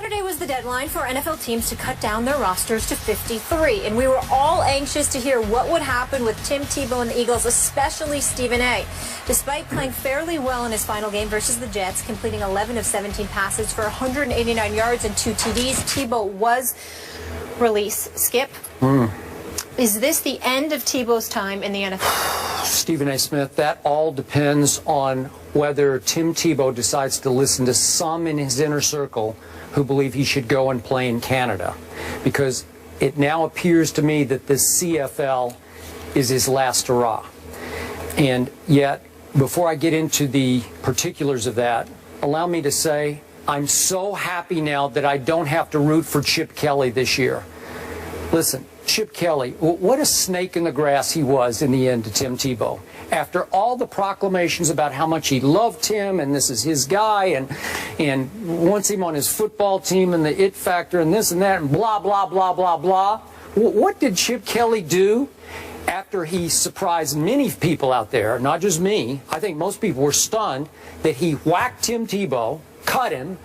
Yesterday was the deadline for NFL teams to cut down their rosters to 53, and we were all anxious to hear what would happen with Tim Tebow and the Eagles, especially Stephen A. Despite playing fairly well in his final game versus the Jets, completing 11 of 17 passes for 189 yards and 2 TDs, Tebow was released. Skip, is this the end of Tebow's time in the NFL? Stephen A. Smith, that all depends on whether Tim Tebow decides to listen to some in his inner circle who believe he should go and play in Canada. Because it now appears to me that this CFL is his last hurrah. And yet, before I get into the particulars of that, allow me to say I'm so happy now that I don't have to root for Chip Kelly this year. Listen, Chip Kelly, what a snake in the grass he was in the end to Tim Tebow. After all the proclamations about how much he loved Tim and this is his guy and wants him on his football team and the it factor and this and that and blah, blah, blah, blah, blah. What did Chip Kelly do after he surprised many people out there, not just me? I think most people were stunned that he whacked Tim Tebow, cut him,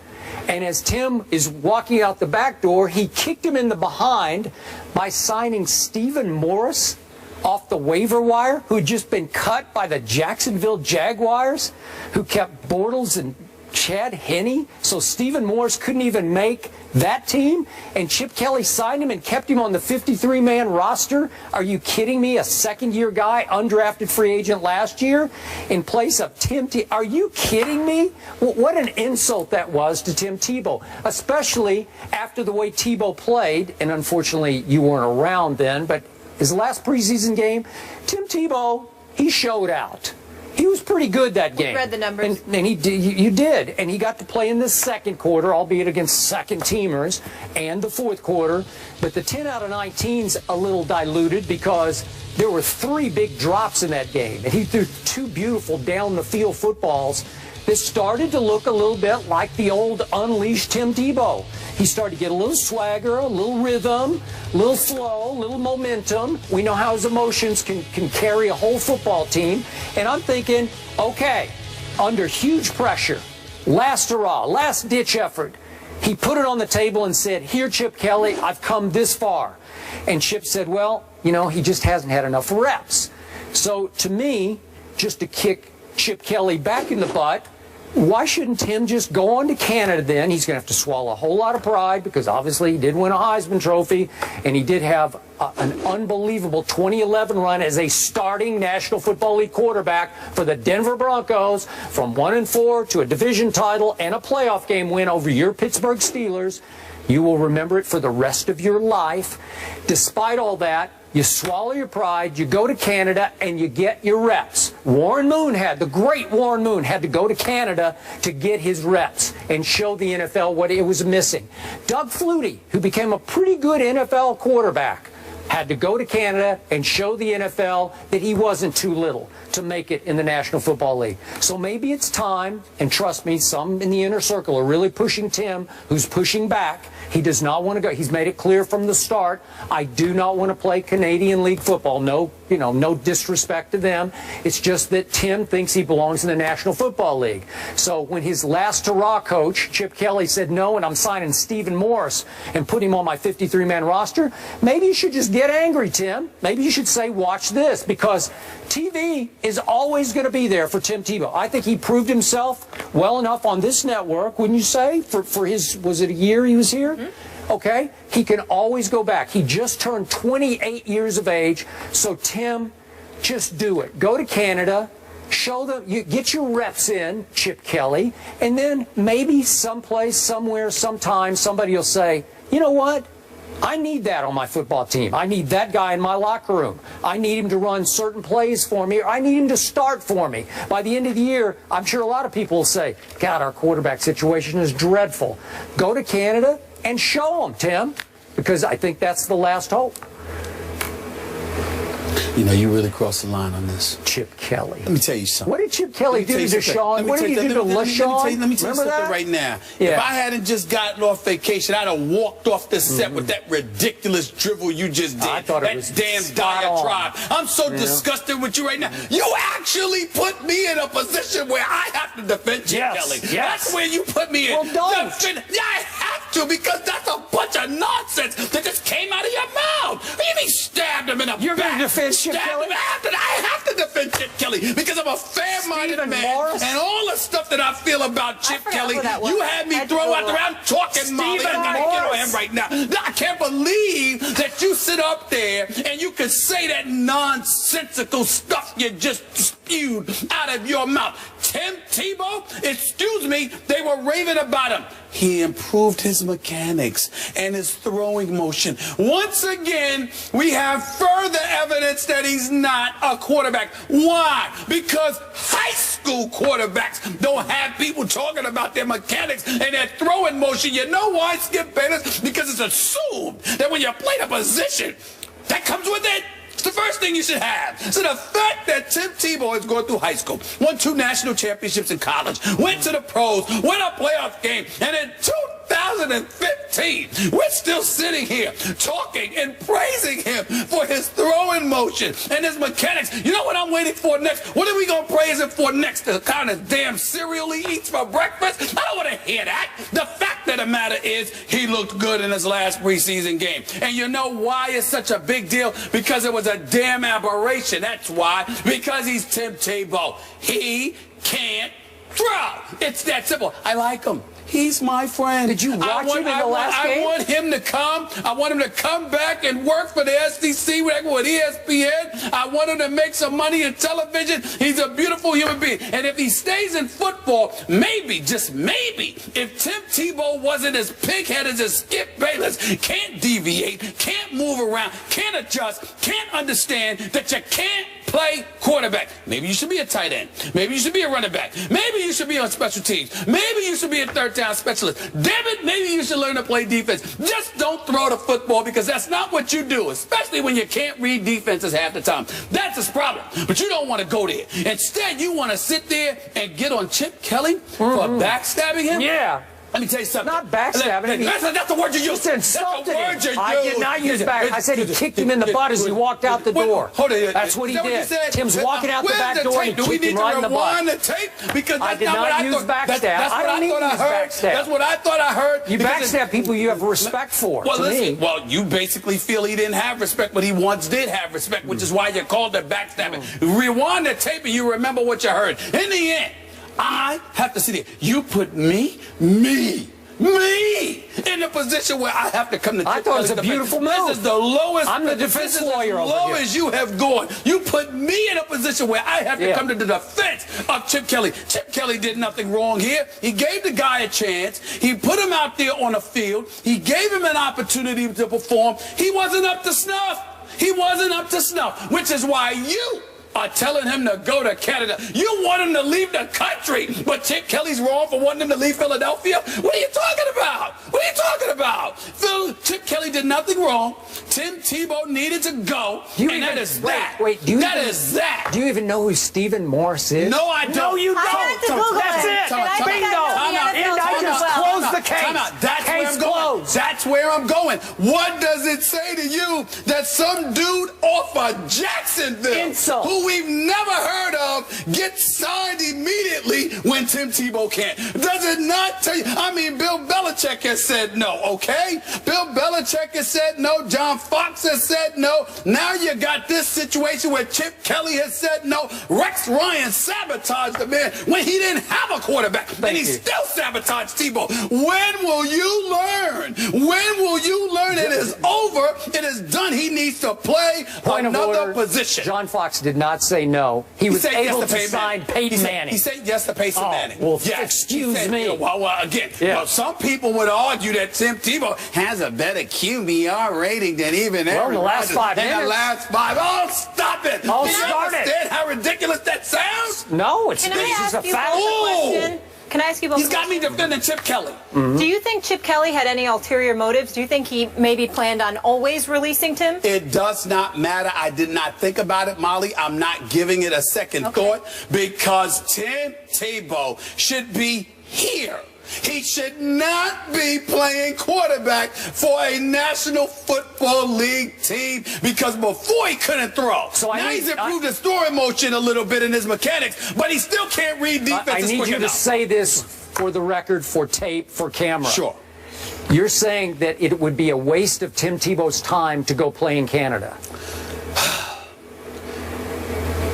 and as Tim is walking out the back door, he kicked him in the behind by signing Stephen Morris off the waiver wire, who had just been cut by the Jacksonville Jaguars, who kept Bortles and Chad Henne, so Stephen Morris couldn't even make that team, and Chip Kelly signed him and kept him on the 53-man roster? Are you kidding me? A second-year guy, undrafted free agent last year, in place of Tim Tebow? Are you kidding me? What an insult that was to Tim Tebow, especially after the way Tebow played, and unfortunately you weren't around then, but his last preseason game, Tim Tebow, he showed out. He was pretty good that game. We read the numbers. And he did, you did. And he got to play in the second quarter, albeit against second-teamers, and the fourth quarter. But the 10 out of 19's a little diluted because there were 3 big drops in that game. And he threw 2 beautiful down-the-field footballs that started to look a little bit like the old unleashed Tim Tebow. He started to get a little swagger, a little rhythm, a little flow, a little momentum. We know how his emotions can carry a whole football team. And I'm thinking, okay, under huge pressure, last hurrah, last-ditch effort, he put it on the table and said, here, Chip Kelly, I've come this far. And Chip said, well, you know, he just hasn't had enough reps. So to me, just to kick Chip Kelly back in the butt, why shouldn't Tim just go on to Canada then? He's going to have to swallow a whole lot of pride because obviously he did win a Heisman Trophy and he did have an unbelievable 2011 run as a starting National Football League quarterback for the Denver Broncos from 1-4 to a division title and a playoff game win over your Pittsburgh Steelers. You will remember it for the rest of your life. Despite all that, you swallow your pride, you go to Canada, and you get your reps. The great Warren Moon had to go to Canada to get his reps and show the NFL what it was missing. Doug Flutie, who became a pretty good NFL quarterback, had to go to Canada and show the NFL that he wasn't too little to make it in the National Football League. So maybe it's time, and trust me, some in the inner circle are really pushing Tim, who's pushing back. He does not want to go. He's made it clear from the start, I do not want to play Canadian League football. No, no disrespect to them. It's just that Tim thinks he belongs in the National Football League. So when his last hurrah coach, Chip Kelly, said no, and I'm signing Stephen Morris and put him on my 53-man roster, maybe you should just get angry, Tim. Maybe you should say, watch this, because TV is always going to be there for Tim Tebow. I think he proved himself well enough on this network, wouldn't you say, for his, was it a year he was here? Okay, he can always go back. He just turned 28 years of age, so Tim, just do it. Go to Canada, show them, get your reps in, Chip Kelly, and then maybe someplace, somewhere, sometime, somebody will say, you know what? I need that on my football team. I need that guy in my locker room. I need him to run certain plays for me, or I need him to start for me. By the end of the year, I'm sure a lot of people will say, God, our quarterback situation is dreadful. Go to Canada and show them, Tim, because I think that's the last hope. You know, you really crossed the line on this. Chip Kelly. Let me tell you something. What did Chip Kelly do to Sean? What did he do to LaShawn? Let me tell you something right now. Yeah. If I hadn't just gotten off vacation, I'd have walked off the set with that ridiculous drivel you just did. I thought it was damn diatribe. I'm so disgusted with you right now. You actually put me in a position where I have to defend Chip Kelly. Yes. That's where you put me in. Well, don't. I have to, because that's a bunch of nonsense that just came out of your mouth. What do you mean stabbed him in the back? You're going to defend Chip Kelly? I have to defend Chip Kelly because I'm a fair-minded man. And all the stuff that I feel about Chip Kelly, you had me throw out around talking, Molly. I got to get on him right now. I can't believe that you sit up there and you can say that nonsensical stuff you just spewed out of your mouth. Tim Tebow, excuse me, they were raving about him. He improved his mechanics and his throwing motion. Once again, we have further evidence that he's not a quarterback. Why? Because high school quarterbacks don't have people talking about their mechanics and their throwing motion. You know why, Skip Bayless? Because it's assumed that when you play the position, that comes with it. It's the first thing you should have. So the fact that Tim Tebow is going through high school, won 2 national championships in college, went to the pros, won a playoff game, and in 2015, we're still sitting here talking and praising him for his throwing motion and his mechanics. You know what I'm waiting for next? What are we going to praise him for next? The kind of damn cereal he eats for breakfast? I don't want to hear that. The fact of the matter is he looked good in his last preseason game. And you know why it's such a big deal? Because it was a damn aberration. That's why. Because he's Tim Tebow. He can't throw. It's that simple. I like him. He's my friend. Did you watch him in the last game? I want him to come. I want him to come back and work for the SEC with ESPN. I want him to make some money in television. He's a beautiful human being. And if he stays in football, maybe, just maybe, if Tim Tebow wasn't as pig-headed as Skip Bayless, can't deviate, can't move around, can't adjust, can't understand that you can't play quarterback. Maybe you should be a tight end. Maybe you should be a running back. Maybe you should be on special teams. Maybe you should be a third down specialist. Damn it, maybe you should learn to play defense. Just don't throw the football, because that's not what you do, especially when you can't read defenses half the time. That's his problem. But you don't want to go there. Instead, you want to sit there and get on Chip Kelly for backstabbing him? Yeah. Let me tell you something. Not backstabbing. That's the word you used. That's the word you used. I did not use back. I said he kicked him in the butt as he walked out the door. Hold on. That's what he did. Tim's walking out the back door and he kicked him right in the butt. The tape? Because I did not use backstab. I don't need to use backstab. That's what I thought I heard. You backstab people you have respect for. Well, listen. Well, you basically feel he didn't have respect, but he once did have respect, which is why you called it backstabbing. Rewind the tape and you remember what you heard. In the end, I have to sit here. You put me in a position where I have to come to. I thought it was a beautiful move. This is the lowest. I'm the defense lawyer over here. As low as you have gone. You put me in a position where I have to come to the defense of Chip Kelly. Chip Kelly did nothing wrong here. He gave the guy a chance. He put him out there on the field. He gave him an opportunity to perform. He wasn't up to snuff. He wasn't up to snuff, which is why you are telling him to go to Canada. You want him to leave the country, but Chip Kelly's wrong for wanting him to leave Philadelphia? What are you talking about? What are you talking about? Chip Kelly did nothing wrong. Tim Tebow needed to go, that is that. Do you even know who Stephen Morris is? No, I don't. No, you don't. I had to Google That's it. Bingo. I just closed the case. That's where I'm going. What does it say to you that some dude off of Jacksonville, who we've never heard of, gets signed immediately when Tim Tebow can't? Does it not tell you? I mean, Bill Belichick has said no, okay? Bill Belichick has said no. John Fox has said no. Now you got this situation where Chip Kelly has said no. Rex Ryan sabotaged the man when he didn't have a quarterback, and he still sabotaged Tebow. When will you learn? When will you learn it is over? It is done. He needs to play another position. John Fox did not say no. He was able to sign Peyton Manning. He said yes to Peyton Manning. Well, excuse me. Well, some people would argue that Tim Tebow has a better QBR rating than even in the last 5 minutes. In the last 5. Oh, stop it. Oh, Do you understand how ridiculous that sounds? No, it's just a fact. Can I ask you both? He's got me defending Chip Kelly. Do you think Chip Kelly had any ulterior motives? Do you think he maybe planned on always releasing Tim? It does not matter. I did not think about it, Molly. I'm not giving it a second thought, because Tim Tebow should be here. He should not be playing quarterback for a National Football League team, because before he couldn't throw. So now he's improved his throwing motion a little bit in his mechanics, but he still can't read defenses. I need you to say this for the record, for tape, for camera. Sure. You're saying that it would be a waste of Tim Tebow's time to go play in Canada?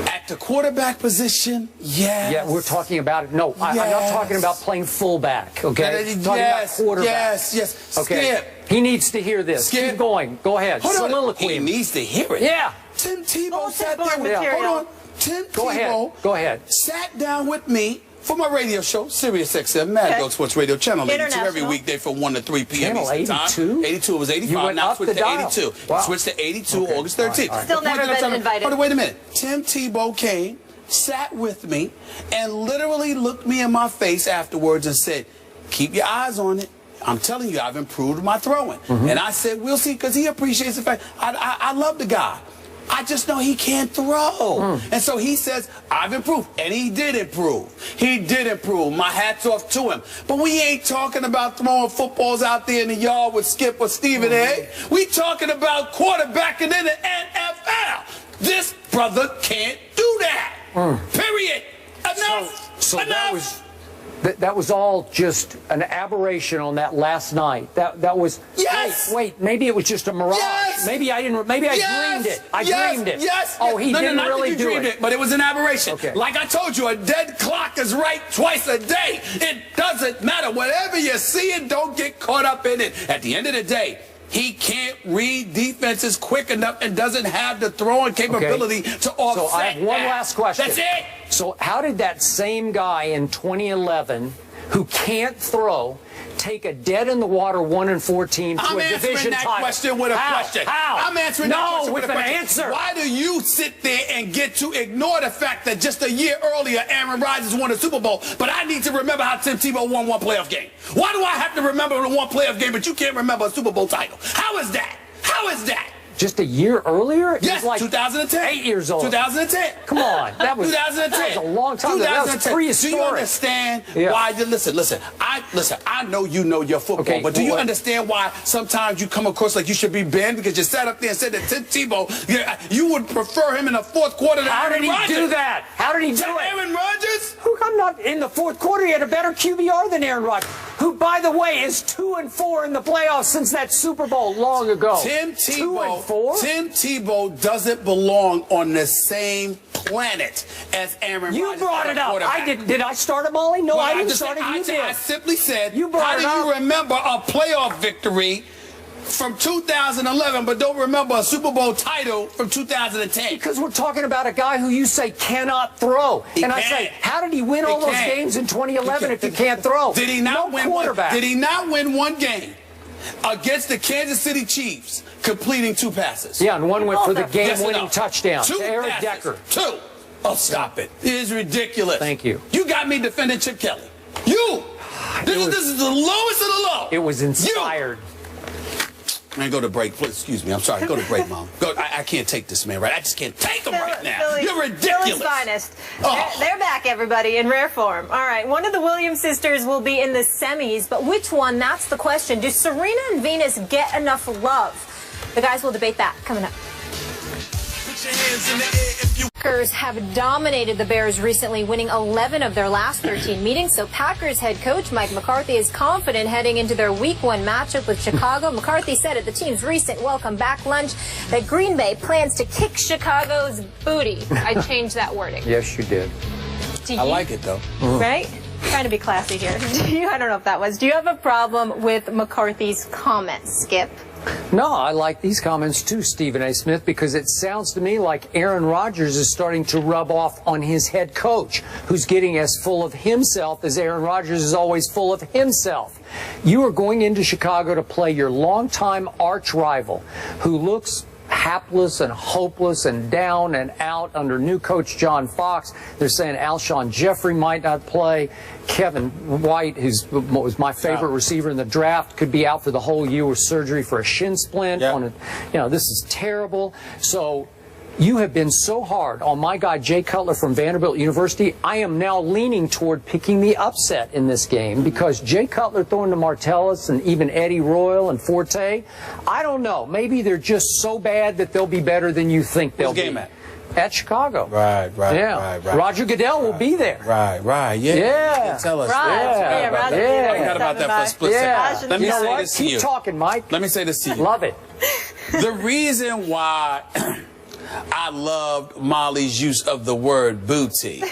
At the quarterback position, yes. Yeah, we're talking about it. No, I'm not talking about playing fullback, okay? I'm talking about quarterback. Yes. Okay. Skip. He needs to hear this. Skip. Keep going. Go ahead. Soliloquy. He needs to hear it. Yeah. Tim Tebow sat there with material. Tim Tebow Go ahead. Sat down with me for my radio show, Sirius XM, Mad Dog Sports Radio, Channel 82, every weekday from 1 to 3 p.m. Channel Eastern time. 82? 82, it was 85, You went now up switched the to dial. 82. Wow. Switched to 82, Okay. August 13th. Still never been invited. Hold on, wait a minute. Tim Tebow came, sat with me, and literally looked me in my face afterwards and said, keep your eyes on it. I'm telling you, I've improved my throwing. And I said, we'll see, because he appreciates the fact, I love the guy. I just know he can't throw. And so he says, I've improved. And he did improve. He did improve. My hat's off to him. But we ain't talking about throwing footballs out there in the yard with Skip or Stephen A. We talking about quarterbacking in the NFL. This brother can't do that. Period. Enough. So Enough. that was all just an aberration on that last night. That was. Yes. Wait. Maybe it was just a mirage. Yes. Maybe I didn't. Maybe I dreamed it. I dreamed it. Yes. Oh, he didn't not really that you do dreamed it. But it was an aberration. Okay. Like I told you, a dead clock is right twice a day. It doesn't matter. Whatever you see it, don't get caught up in it. At the end of the day, he can't read defenses quick enough and doesn't have the throwing capability to offset. So I have one last question. That's it. So how did that same guy in 2011 who can't throw take a dead-in-the-water 1-4 team to a division title? I'm answering that question with a question. How? I'm answering that question with a question. Answer. Why do you sit there and get to ignore the fact that just a year earlier Aaron Rodgers won a Super Bowl, but I need to remember how Tim Tebow won one playoff game? Why do I have to remember the one playoff game, but you can't remember a Super Bowl title? How is that? How is that? Just a year earlier? Yes, it was like 2010. 8 years old. 2010. Come on. That was 2010. That was a long time ago. That was prehistoric. Do you understand why? Listen. I know you know your football, but do you understand why sometimes you come across like you should be banned because you sat up there and said that Tim Tebow, you would prefer him in the fourth quarter than Aaron Rodgers? How did he do that? How did he do it? Aaron Rodgers? I'm not in the fourth quarter. He had a better QBR than Aaron Rodgers, who, by the way, is 2-4 in the playoffs since that Super Bowl long ago. Tim Tebow. 2-4? Tim Tebow doesn't belong on the same planet as Aaron Rodgers. You brought it up. I did. Did I start it, Molly? No, I didn't start it. You did. I simply said, you brought it up. How do you remember a playoff victory from 2011, but don't remember a Super Bowl title from 2010? Because we're talking about a guy who you say cannot throw. I say, how did he win all those games in 2011 if he can't throw? Did he not win quarterback? Did he not win one game against the Kansas City Chiefs, completing 2 passes? Yeah, and one went for the game-winning touchdown to Eric Decker. 2. Oh, stop it. It is ridiculous. Thank you. You got me defending Chip Kelly. You! This is the lowest of the low. It was inspired. Man, go to break, please. Excuse me. I'm sorry. Go to break, Mom. Go. I can't take this, man. Right? I just can't take him right now. You're ridiculous. Philly's finest. They're back, everybody, in rare form. All right, one of the Williams sisters will be in the semis, but which one? That's the question. Do Serena and Venus get enough love? The guys will debate that coming up. Packers have dominated the Bears recently, winning 11 of their last 13 meetings. So Packers head coach Mike McCarthy is confident heading into their Week 1 matchup with Chicago. McCarthy said at the team's recent welcome back lunch that Green Bay plans to kick Chicago's booty. I changed that wording. Yes, you did. I like it, though. Right? Trying to be classy here. I don't know if that was. Do you have a problem with McCarthy's comments, Skip? No, I like these comments too, Stephen A. Smith, because it sounds to me like Aaron Rodgers is starting to rub off on his head coach, who's getting as full of himself as Aaron Rodgers is always full of himself. You are going into Chicago to play your longtime arch rival, who looks hapless and hopeless and down and out under new coach John Fox. They're saying Alshon Jeffrey might not play. Kevin White, who was my favorite receiver in the draft, could be out for the whole year with surgery for a shin splint. This is terrible. So you have been so hard on my guy Jay Cutler from Vanderbilt University. I am now leaning toward picking the upset in this game because Jay Cutler throwing to Martellus and even Eddie Royal and Forte, I don't know. Maybe they're just so bad that they'll be better than you think they'll be. Game at? at Chicago. Right. Roger Goodell will be there. Right. Yeah. Tell us. I forgot about that for a split second. Let me say this to you. Keep talking, Mike. Let me say this to you. Love it. The reason why I loved Molly's use of the word booty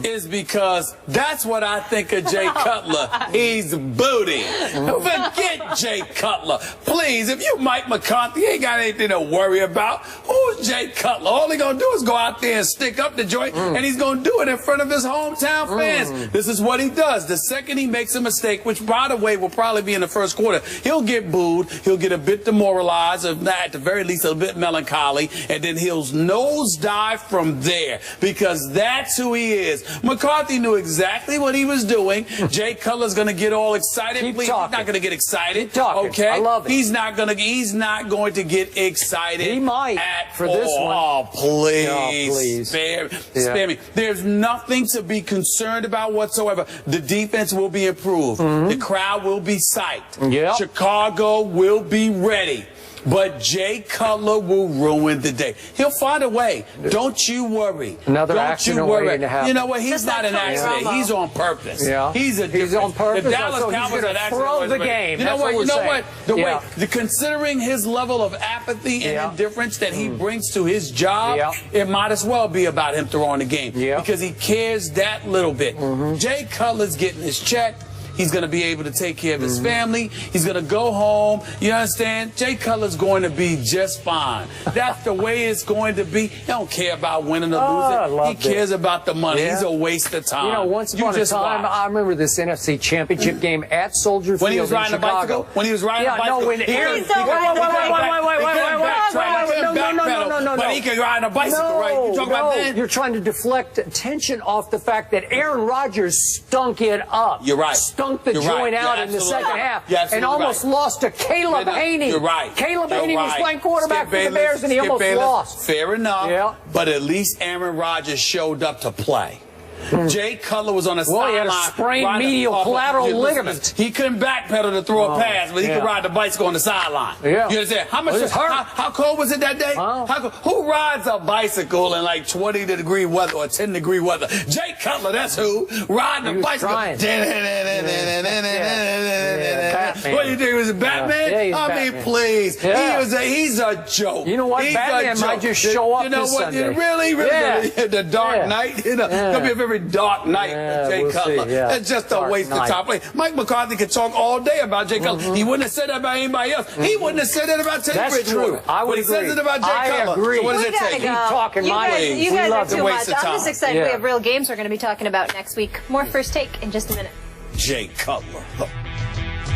is because that's what I think of Jay Cutler. He's booty. Forget Jay Cutler. Please, if you Mike McCarthy, you ain't got anything to worry about. Who's Jay Cutler? All he gonna do is go out there and stick up the joint, and he's gonna do it in front of his hometown fans. This is what he does. The second he makes a mistake, which by the way will probably be in the first quarter, he'll get booed, he'll get a bit demoralized, or at the very least a bit melancholy, and then he'll nosedive from there, because that's who he is. McCarthy knew exactly what he was doing. Jay Cutler's going to get all excited. Please, he's not going to get excited. Okay, I love it. He's not going to get excited. He might for this one. Oh, please. Spare me. There's nothing to be concerned about whatsoever. The defense will be improved. The crowd will be psyched. Chicago will be ready. But Jay Cutler will ruin the day. He'll find a way. Don't you worry. Another accident waiting to happen. You know what? He's not an accident. He's on purpose. Yeah. He's on purpose. The Dallas Cowboys are an accident. Throw the game. You know what? Considering his level of apathy and indifference that he brings to his job, it might as well be about him throwing the game because he cares that little bit. Jay Cutler's getting his check. He's going to be able to take care of his family. He's going to go home. You understand? Jay Cutler's going to be just fine. That's the way it's going to be. He don't care about winning or losing. He cares about the money. He's a waste of time. You know, once upon a time, I remember this NFC Championship game at Soldier Field when he was riding in Chicago. When he was riding a bicycle. But he can ride a bicycle, right? You talking about that? You're trying to deflect attention off the fact that Aaron Rodgers stunk it up. You're right. Stunk the joint out in the second half and almost lost to Caleb Haney. You're right. Caleb Haney was playing quarterback for the Bears and he almost lost. Fair enough. But at least Aaron Rodgers showed up to play. Jay Cutler was on the sideline. He had a sprained medial collateral ligament. He couldn't backpedal to throw a pass, but he could ride the bicycle on the sideline. You understand? How cold was it that day? Who rides a bicycle in like 20-degree weather or 10-degree weather? Jay Cutler, that's who. Riding a bicycle. What do you think? He was a Batman? I mean, please. He's a joke. You know what? Batman might just show up this Sunday. Really? The Dark Knight? Gonna be a very dark night for Jay Cutler. That's just a waste of time. Mike McCarthy could talk all day about Jay Cutler. He wouldn't have said that about anybody else. He wouldn't have said that about Teddy Bridgewater. I would agree. But he says it about Jay Cutler. Agree. So what does it take? Keep talking, Mike. You guys are too much. I'm just excited. We have real games we're going to be talking about next week. More First Take in just a minute. Jay Cutler.